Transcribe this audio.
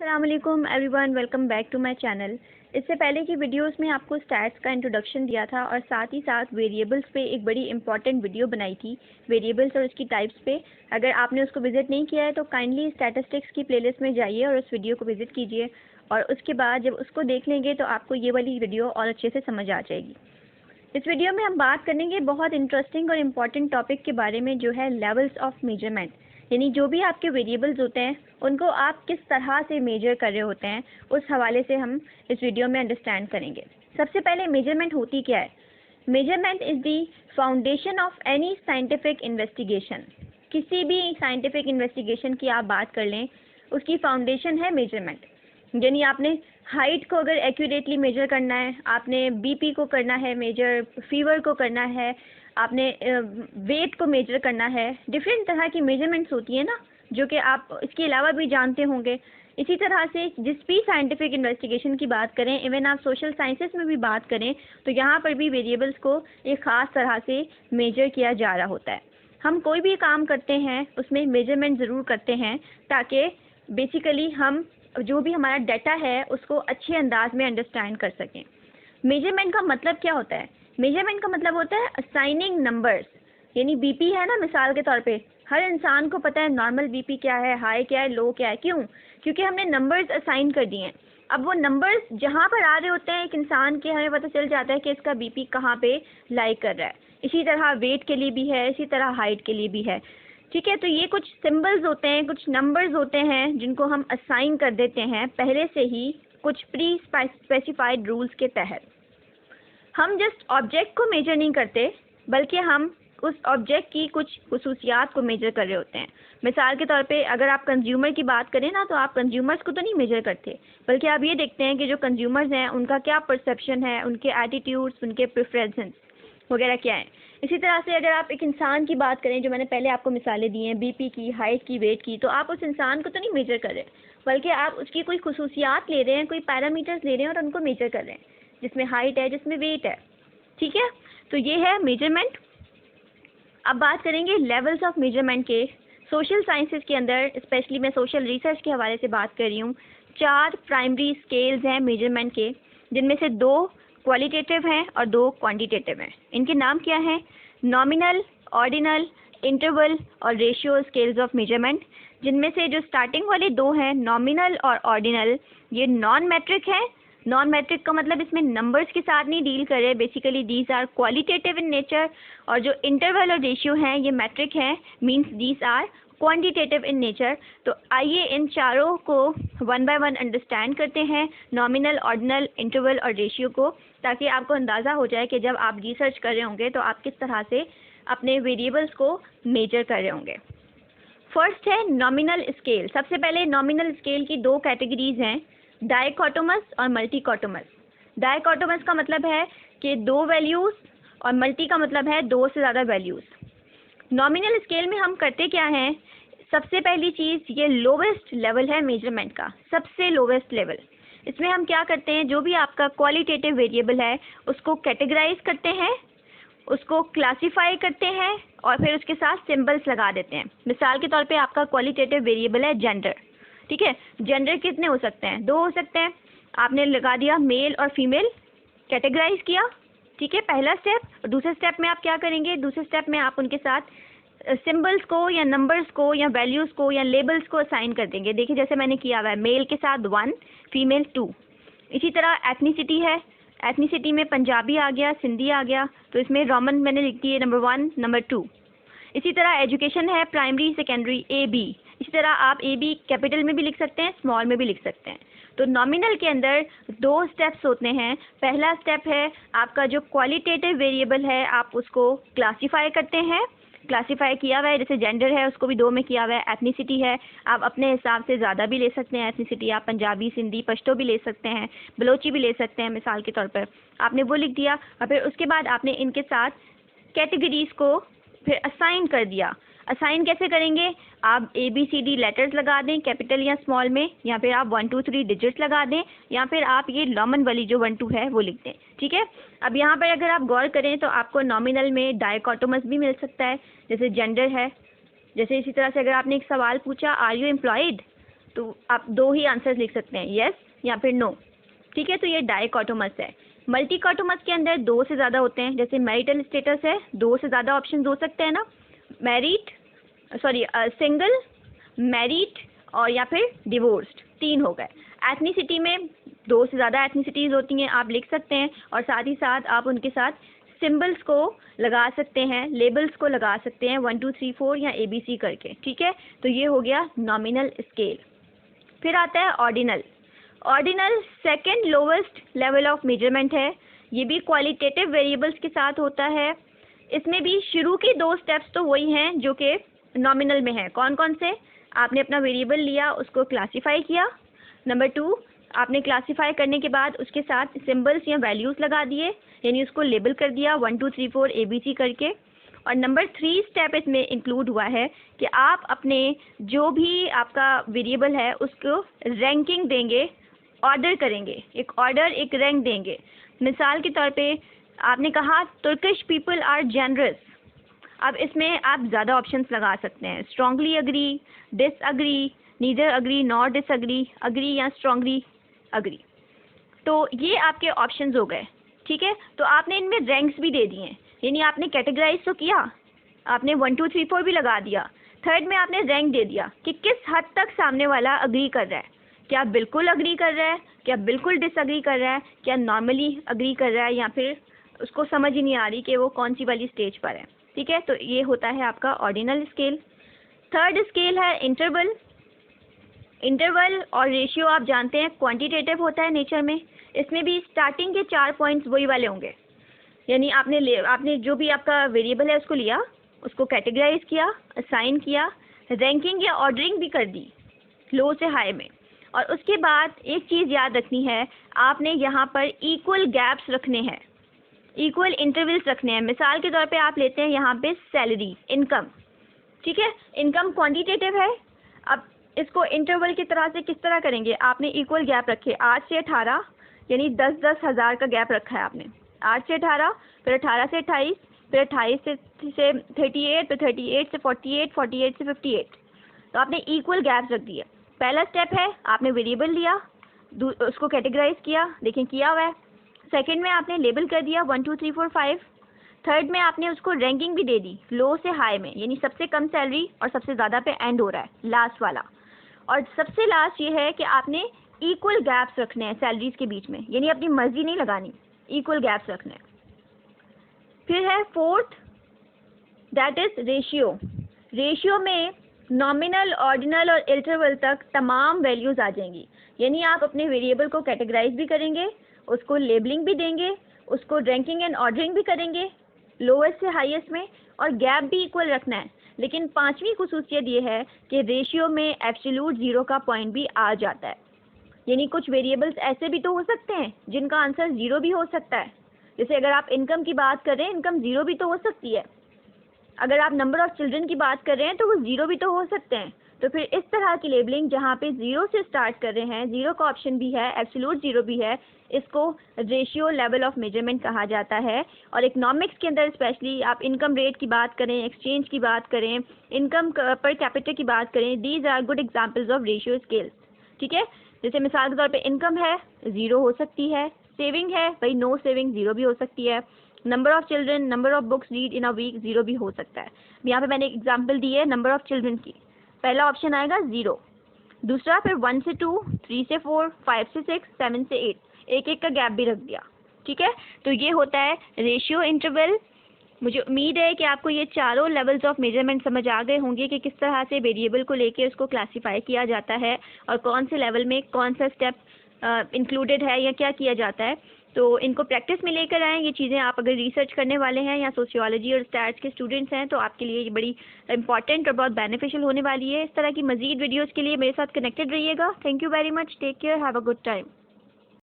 अस्सलामुअलैकुम everyone, welcome back to my channel. इससे पहले की वीडियोस में आपको स्टैट्स का इंट्रोडक्शन दिया था और साथ ही साथ वेरिएबल्स पे एक बड़ी इंपॉर्टेंट वीडियो बनाई थी, वेरिएबल्स और उसकी टाइप्स पे। अगर आपने उसको विज़िट नहीं किया है तो काइंडली स्टैटिस्टिक्स की प्लेलिस्ट में जाइए और उस वीडियो को विज़िट कीजिए, और उसके बाद जब उसको देख लेंगे तो आपको ये वाली वीडियो और अच्छे से समझ आ जाएगी। इस वीडियो में हम बात करेंगे बहुत इंटरेस्टिंग और इम्पॉर्टेंट टॉपिक के बारे में, जो है लेवल्स ऑफ मेजरमेंट। यानी जो भी आपके वेरिएबल्स होते हैं उनको आप किस तरह से मेजर कर रहे होते हैं, उस हवाले से हम इस वीडियो में अंडरस्टैंड करेंगे। सबसे पहले मेजरमेंट होती क्या है? Measurement is the foundation of any scientific investigation. किसी भी साइंटिफिक इन्वेस्टिगेशन की आप बात कर लें, उसकी फाउंडेशन है मेजरमेंट। यानी आपने हाइट को अगर एक्यूरेटली मेजर करना है, आपने बीपी को करना है मेजर, फीवर को करना है, आपने वेट को मेजर करना है। डिफरेंट तरह की मेजरमेंट्स होती है ना, जो कि आप इसके अलावा भी जानते होंगे। इसी तरह से जिस भी साइंटिफिक इन्वेस्टिगेशन की बात करें, इवन आप सोशल साइंसेस में भी बात करें, तो यहाँ पर भी वेरिएबल्स को एक ख़ास तरह से मेजर किया जा रहा होता है। हम कोई भी काम करते हैं उसमें मेजरमेंट ज़रूर करते हैं, ताकि बेसिकली हम जो भी हमारा डाटा है उसको अच्छे अंदाज में अंडरस्टैंड कर सकें। मेजरमेंट का मतलब क्या होता है? मेजरमेंट का मतलब होता है असाइनिंग नंबर्स। यानी बीपी है ना, मिसाल के तौर पे हर इंसान को पता है नॉर्मल बीपी क्या है, हाई क्या है, लो क्या है। क्यों? क्योंकि हमने नंबर्स असाइन कर दिए हैं। अब वो नंबर्स जहाँ पर आ रहे होते हैं एक इंसान के, हमें पता चल जाता है कि इसका बीपी कहाँ पे लाई कर रहा है। इसी तरह वेट के लिए भी है, इसी तरह हाइट के लिए भी है। ठीक है, तो ये कुछ सिंबल्स होते हैं, कुछ नंबर्स होते हैं जिनको हम असाइन कर देते हैं पहले से ही कुछ प्री स्पेसिफाइड रूल्स के तहत। हम जस्ट ऑब्जेक्ट को मेजर नहीं करते, बल्कि हम उस ऑब्जेक्ट की कुछ खुसूसियात को मेजर कर रहे होते हैं। मिसाल के तौर पे अगर आप कंज्यूमर की बात करें ना, तो आप कंज्यूमर्स को तो नहीं मेजर करते, बल्कि आप ये देखते हैं कि जो कंज्यूमर्स हैं उनका क्या परसेप्शन है, उनके एटीट्यूड्स, उनके प्रेफरेंसेस वगैरह क्या है। इसी तरह से अगर आप एक इंसान की बात करें, जो मैंने पहले आपको मिसालें दी हैं, बीपी की, हाइट की, वेट की, तो आप उस इंसान को तो नहीं मेजर कर रहे, बल्कि आप उसकी कोई खुसूसियात ले रहे हैं, कोई पैरामीटर्स ले रहे हैं और उनको मेजर कर रहे हैं, जिसमें हाइट है, जिसमें वेट है। ठीक है, तो ये है मेजरमेंट। अब बात करेंगे लेवल्स ऑफ मेजरमेंट के। सोशल साइंसेस के अंदर, स्पेशली मैं सोशल रिसर्च के हवाले से बात कर रही हूँ, 4 प्राइमरी स्केल्स हैं मेजरमेंट के, जिनमें से 2 क्वालिटेटिव हैं और 2 क्वांटिटेटिव हैं। इनके नाम क्या हैं? नॉमिनल, ऑर्डिनल, इंटरवल और रेशियो स्केल्स ऑफ मेजरमेंट। जिनमें से जो स्टार्टिंग वाले 2 हैं, नॉमिनल और ऑर्डिनल, ये नॉन मैट्रिक है। नॉन मैट्रिक का मतलब इसमें नंबर्स के साथ नहीं डील कर रहे, basically these are qualitative in nature. और जो इंटरवल और रेशियो हैं ये मैट्रिक हैं, means these are quantitative in nature. तो आइए इन चारों को वन बाय वन अंडरस्टैंड करते हैं, नॉमिनल, ऑर्डिनल, इंटरवल और रेशियो को, ताकि आपको अंदाज़ा हो जाए कि जब आप रिसर्च कर रहे होंगे तो आप किस तरह से अपने वेरिएबल्स को मेजर कर रहे होंगे। फर्स्ट है नॉमिनल स्केल। सबसे पहले नॉमिनल स्केल की 2 कैटेगरीज हैं, डाइकोटोमस और मल्टीकोटोमस। डाइकोटोमस का मतलब है कि 2 वैल्यूज़, और मल्टी का मतलब है 2 से ज़्यादा वैल्यूज़। नॉमिनल स्केल में हम करते क्या हैं? सबसे पहली चीज़, ये लोवेस्ट लेवल है मेजरमेंट का, सबसे लोवेस्ट लेवल। इसमें हम क्या करते हैं, जो भी आपका क्वालिटेटिव वेरिएबल है उसको कैटेगराइज करते हैं, उसको क्लासीफाई करते हैं और फिर उसके साथ सिंबल्स लगा देते हैं। मिसाल के तौर पे आपका क्वालिटेटिव वेरिएबल है जेंडर। ठीक है, जेंडर कितने हो सकते हैं? 2 हो सकते हैं। आपने लगा दिया मेल और फीमेल, कैटेगराइज किया। ठीक है, पहला स्टेप। दूसरे स्टेप में आप क्या करेंगे? दूसरे स्टेप में आप उनके साथ सिंबल्स को या नंबर्स को या वैल्यूज़ को या लेबल्स को असाइन कर देंगे। देखिए जैसे मैंने किया हुआ है, मेल के साथ 1, फीमेल 2। इसी तरह एथनिसिटी है, एथनिसिटी में पंजाबी आ गया, सिंधी आ गया, तो इसमें रोमन मैंने लिख दिए नंबर 1, नंबर 2। इसी तरह एजुकेशन है, प्राइमरी, सेकेंडरी, AB। इसी तरह आप AB कैपिटल में भी लिख सकते हैं, स्मॉल में भी लिख सकते हैं। तो नॉमिनल के अंदर 2 स्टेप्स होते हैं। पहला स्टेप है आपका जो क्वालिटेटिव वेरिएबल है, आप उसको क्लासीफाई करते हैं। क्लासीफाई किया हुआ है, जैसे जेंडर है उसको भी 2 में किया हुआ है। एथनिसिटी है, आप अपने हिसाब से ज़्यादा भी ले सकते हैं। एथनिसिटी आप पंजाबी, सिंधी, पश्तो भी ले सकते हैं, बलोची भी ले सकते हैं। मिसाल के तौर पर आपने वो लिख दिया, और फिर उसके बाद आपने इनके साथ कैटेगरीज को फिर असाइन कर दिया। असाइन कैसे करेंगे? आप ABCD लेटर्स लगा दें, कैपिटल या स्मॉल में, या फिर आप 1 2 3 डिजिट्स लगा दें, या फिर आप ये लॉमन वाली जो 1 2 है वो लिख दें। ठीक है, अब यहाँ पर अगर आप गौर करें तो आपको नॉमिनल में डाइकोटोमस भी मिल सकता है, जैसे जेंडर है। जैसे इसी तरह से अगर आपने एक सवाल पूछा, आर यू एम्प्लॉयड, तो आप दो ही आंसर्स लिख सकते हैं, यस या फिर नो। ठीक है, तो ये डाइकोटोमस है। मल्टीकोटोमस के अंदर दो से ज़्यादा होते हैं, जैसे मैरिटल स्टेटस है, दो से ज़्यादा ऑप्शन हो सकते हैं ना, सिंगल, मैरिड और या फिर डिवोर्स्ड, 3 हो गए। एथनिसिटी में दो से ज़्यादा एथनिसिटीज़ होती हैं, आप लिख सकते हैं, और साथ ही साथ आप उनके साथ सिंबल्स को लगा सकते हैं, लेबल्स को लगा सकते हैं 1 2 3 4 या ABC करके। ठीक है, तो ये हो गया नॉमिनल स्केल। फिर आता है ordinal. Ordinal second lowest level of measurement है, ये भी क्वालिटेटिव वेरिएबल्स के साथ होता है। इसमें भी शुरू की 2 स्टेप्स तो वही हैं जो कि नॉमिनल में है। कौन कौन से? आपने अपना वेरिएबल लिया, उसको क्लासीफाई किया। नंबर 2, आपने क्लासीफाई करने के बाद उसके साथ सिंबल्स या वैल्यूज़ लगा दिए, यानी उसको लेबल कर दिया 1 2 3 4 ABC करके। और नंबर 3 स्टेप इसमें इंक्लूड हुआ है कि आप अपने जो भी आपका वेरिएबल है उसको रैंकिंग देंगे, ऑर्डर करेंगे, एक ऑर्डर एक रैंक देंगे। मिसाल के तौर पे आपने कहा तुर्किश पीपल आर जेनरस, अब इसमें आप ज़्यादा ऑप्शंस लगा सकते हैं, strongly agree, disagree, neither agree nor disagree, agree या स्ट्रांगली अग्री। तो ये आपके ऑप्शंस हो गए। ठीक है, तो आपने इनमें रैंक्स भी दे दिए, यानी आपने कैटेगराइज तो किया, आपने 1 2 3 4 भी लगा दिया, थर्ड में आपने रैंक दे दिया कि किस हद तक सामने वाला अग्री कर रहा है, क्या बिल्कुल अग्री कर रहा है, क्या बिल्कुल डिसअग्री कर रहा है, क्या नॉर्मली अग्री कर रहा है, या फिर उसको समझ ही नहीं आ रही कि वो कौन सी वाली स्टेज पर है। ठीक है, तो ये होता है आपका ऑर्डिनल स्केल। थर्ड स्केल है इंटरवल। इंटरवल और रेशियो आप जानते हैं क्वांटिटेटिव होता है नेचर में, इसमें भी स्टार्टिंग के 4 पॉइंट्स वही वाले होंगे, यानी आपने जो भी आपका वेरिएबल है उसको लिया, उसको कैटेगराइज किया, असाइन किया, रैंकिंग या ऑर्डरिंग भी कर दी लो से हाई में। और उसके बाद एक चीज़ याद रखनी है, आपने यहाँ पर इक्वल गैप्स रखने हैं, इक्वल इंटरवल्स रखने हैं। मिसाल के तौर पे आप लेते हैं यहाँ पे सैलरी, इनकम। ठीक है, इनकम क्वांटिटेटिव है, अब इसको इंटरवल की तरह से किस तरह करेंगे, आपने इक्वल गैप रखे 8 से 18, यानी 10-10 हज़ार का गैप रखा है आपने, 8 से 18, फिर 18 से 28, फिर 28 से 38, फिर 38 से 48, 48 से 58, तो आपने इक्वल गैप्स रख दिए। पहला स्टेप है आपने वेरिएबल लिया, उसको कैटेगराइज किया, देखें किया हुआ है। सेकंड में आपने लेबल कर दिया 1 2 3 4 5। थर्ड में आपने उसको रैंकिंग भी दे दी लो से हाई में, यानी सबसे कम सैलरी और सबसे ज़्यादा पे एंड हो रहा है लास्ट वाला। और सबसे लास्ट ये है कि आपने इक्वल गैप्स रखने हैं सैलरीज के बीच में, यानी अपनी मर्जी नहीं लगानी, इक्वल गैप्स रखने हैं। फिर है fourth, that is ratio. Ratio में नॉमिनल, ऑर्डिनल और इंटरवल तक तमाम वैल्यूज़ आ जाएंगी, यानी आप अपने वेरिएबल को कैटेगराइज भी करेंगे, उसको लेबलिंग भी देंगे, उसको रैंकिंग एंड ऑर्डरिंग भी करेंगे लोवेस्ट से हाईएस्ट में, और गैप भी इक्वल रखना है। लेकिन पांचवी खुसूसियत ये है कि रेशियो में एब्सोल्यूट ज़ीरो का पॉइंट भी आ जाता है, यानी कुछ वेरिएबल्स ऐसे भी तो हो सकते हैं जिनका आंसर ज़ीरो भी हो सकता है। जैसे अगर आप इनकम की बात करें, इनकम ज़ीरो भी तो हो सकती है। अगर आप नंबर ऑफ़ चिल्ड्रन की बात कर रहे हैं तो वो ज़ीरो भी तो हो सकते हैं। तो फिर इस तरह की लेबलिंग जहाँ पे ज़ीरो से स्टार्ट कर रहे हैं, ज़ीरो का ऑप्शन भी है, एब्सोल्यूट ज़ीरो भी है, इसको रेशियो लेवल ऑफ मेजरमेंट कहा जाता है। और इकोनॉमिक्स के अंदर स्पेशली आप इनकम रेट की बात करें, एक्सचेंज की बात करें, इनकम पर कैपिटा की बात करें, these are good examples of ratio scales. ठीक है, जैसे मिसाल के तौर पे इनकम है, ज़ीरो हो सकती है, सेविंग है भाई, नो सेविंग ज़ीरो भी हो सकती है, number of children, number of books read in a week, zero भी हो सकता है। यहाँ पे मैंने एक एग्जांपल दी है नंबर ऑफ़ चिल्ड्रन की, पहला ऑप्शन आएगा ज़ीरो, दूसरा फिर 1 से 2, 3 से 4, 5 से 6, 7 से 8, एक एक का गैप भी रख दिया। ठीक है, तो ये होता है रेशियो इंटरवल। मुझे उम्मीद है कि आपको ये चारों लेवल्स ऑफ मेजरमेंट समझ आ गए होंगे कि किस तरह से वेरिएबल को लेके उसको क्लासीफाई किया जाता है और कौन से लेवल में कौन सा स्टेप इंक्लूडेड है या क्या किया जाता है। तो इनको प्रैक्टिस में लेकर आएँ ये चीज़ें। आप अगर रिसर्च करने वाले हैं या सोशियोलॉजी और स्टैट्स के स्टूडेंट्स हैं तो आपके लिए ये बड़ी इंपॉर्टेंट और बहुत बेनिफिशियल होने वाली है। इस तरह की मज़ीद वीडियोज़ के लिए मेरे साथ कनेक्टेड रहिएगा। Thank you very much, take care, have a good time.